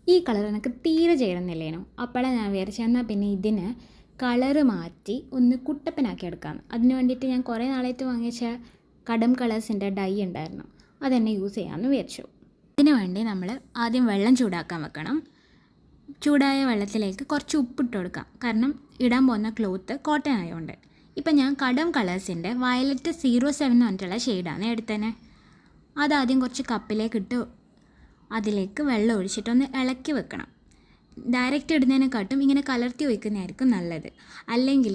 ഈ കളർ എനിക്ക് തീരെ ചേരുന്നില്ലേനു. അപ്പോഴാണ് ഞാൻ വിചാരിച്ചത് എന്നാൽ പിന്നെ ഇതിന് കളറ് മാറ്റി ഒന്ന് കുട്ടപ്പനാക്കി എടുക്കാമെന്ന്. അതിന് വേണ്ടിയിട്ട് ഞാൻ കുറേ നാളായിട്ട് വാങ്ങിച്ച കടം കളേഴ്സിൻ്റെ ഡൈ ഉണ്ടായിരുന്നു, അതെന്നെ യൂസ് ചെയ്യാമെന്ന് വിചാരിച്ചു. ഇതിന് വേണ്ടി നമ്മൾ ആദ്യം വെള്ളം ചൂടാക്കാൻ വെക്കണം. ചൂടായ വെള്ളത്തിലേക്ക് കുറച്ച് ഉപ്പിട്ട് കൊടുക്കാം, കാരണം ഇടാൻ പോകുന്ന ക്ലോത്ത് കോട്ടൺ ആയതുകൊണ്ട്. ഇപ്പം ഞാൻ കടം കളേഴ്സിൻ്റെ വയലറ്റ് 07 എന്ന് പറഞ്ഞിട്ടുള്ള ഷെയ്ഡാണ് എടുത്തത്. അതാദ്യം കുറച്ച് കപ്പിലേക്കിട്ട് അതിലേക്ക് വെള്ളം ഒഴിച്ചിട്ടൊന്ന് ഇളക്കി വെക്കണം. ഡയറക്റ്റ് ഇടുന്നതിനെക്കാട്ടും ഇങ്ങനെ കലർത്തി വയ്ക്കുന്നതായിരിക്കും നല്ലത്. അല്ലെങ്കിൽ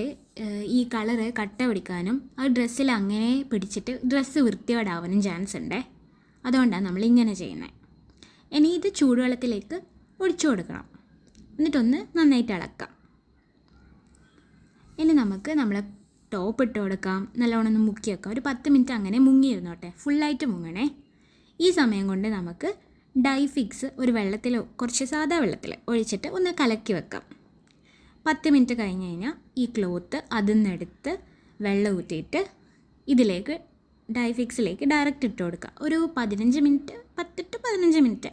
ഈ കളറ് കട്ട പിടിക്കാനും ആ ഡ്രസ്സിൽ അങ്ങനെ പിടിച്ചിട്ട് ഡ്രസ്സ് വൃത്തികേടാവാനും ചാൻസ് ഉണ്ട്. അതുകൊണ്ടാണ് നമ്മളിങ്ങനെ ചെയ്യുന്നത്. ഇനി ഇത് ചൂടുവെള്ളത്തിലേക്ക് ഒഴിച്ചു കൊടുക്കണം, എന്നിട്ടൊന്ന് നന്നായിട്ട് ഇളക്കാം. ഇനി നമുക്ക് നമ്മളെ ടോപ്പ് ഇട്ട് കൊടുക്കാം, നല്ലോണം ഒന്ന് മുക്കി വെക്കാം. ഒരു 10 മിനിറ്റ് അങ്ങനെ മുങ്ങിയിരുന്നോട്ടെ, ഫുള്ളായിട്ട് മുങ്ങണേ. ഈ സമയം കൊണ്ട് നമുക്ക് ഡൈ ഫിക്സ് ഒരു വെള്ളത്തിലോ കുറച്ച് സാധാ വെള്ളത്തിൽ ഒഴിച്ചിട്ട് ഒന്ന് കലക്കി വെക്കാം. 10 മിനിറ്റ് കഴിഞ്ഞ് കഴിഞ്ഞാൽ ഈ ക്ലോത്ത് അതിൽ നിന്നെടുത്ത് വെള്ളം ഊറ്റിയിട്ട് ഇതിലേക്ക് ഡൈ ഫിക്സിലേക്ക് ഡയറക്റ്റ് ഇട്ട് കൊടുക്കുക. ഒരു 10 to 15 മിനിറ്റ്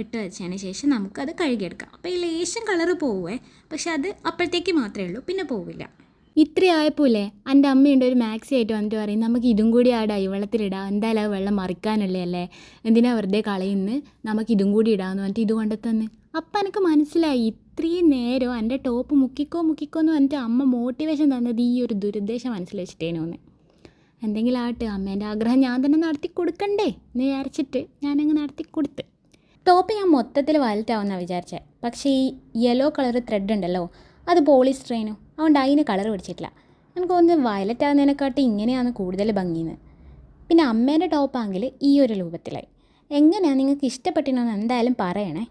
ഇട്ട് വെച്ചതിന് ശേഷം നമുക്കത് കഴുകിയെടുക്കാം. അപ്പോൾ ഈ ലേശം കളറ് പോവേ, പക്ഷെ അത് അപ്പോഴത്തേക്ക് മാത്രമേ ഉള്ളൂ, പിന്നെ പോവില്ല. ഇത്രയായപ്പോലെ എൻ്റെ അമ്മയുണ്ട് ഒരു മാക്സി ആയിട്ട് വന്നിട്ട് പറയും, നമുക്ക് ഇതും കൂടി ആ ഡൈ വെള്ളത്തിലിടാം, എന്തായാലും ആ വെള്ളം മറിക്കാനല്ലേ അല്ലേ, എന്തിനാ വെറുതെ കളയുന്നു, നമുക്ക് ഇതും കൂടി ഇടാമെന്ന് പറഞ്ഞിട്ട് ഇത് കൊണ്ടുത്തന്ന്. അപ്പം എനിക്ക് മനസ്സിലായി ഇത്രയും നേരം എൻ്റെ ടോപ്പ് മുക്കിക്കോ എന്ന് പറഞ്ഞിട്ട് അമ്മ മോട്ടിവേഷൻ തന്നത് ഈ ഒരു ദുരുദ്ദേശം മനസ്സിൽ വെച്ചിട്ടേനോന്ന്. എന്തെങ്കിലും ആട്ടെ, അമ്മേൻ്റെ ആഗ്രഹം ഞാൻ തന്നെ നടത്തി കൊടുക്കണ്ടേ എന്ന് വിചാരിച്ചിട്ട് ഞാനങ്ങ് നടത്തി കൊടുത്ത്. ടോപ്പ് ഞാൻ മൊത്തത്തിൽ വയലറ്റാവുമെന്നാണ് വിചാരിച്ചത്, പക്ഷേ ഈ യെല്ലോ കളർ ത്രെഡ് ഉണ്ടല്ലോ അത് പോളിസ്റ്ററേനു, അതുകൊണ്ട് അതിന് കളർ പിടിച്ചിട്ടില്ല. എനിക്ക് തോന്നുന്നത് വയലറ്റ് ആകുന്നതിനെക്കാട്ടി ഇങ്ങനെയാണ് കൂടുതൽ ഭംഗിയെന്ന്. പിന്നെ അമ്മേൻ്റെ ടോപ്പാണെങ്കിൽ ഈ ഒരു രൂപത്തിലായി. എങ്ങനെയാണ് നിങ്ങൾക്ക് ഇഷ്ടപ്പെട്ടിനോന്ന് എന്തായാലും പറയണേ.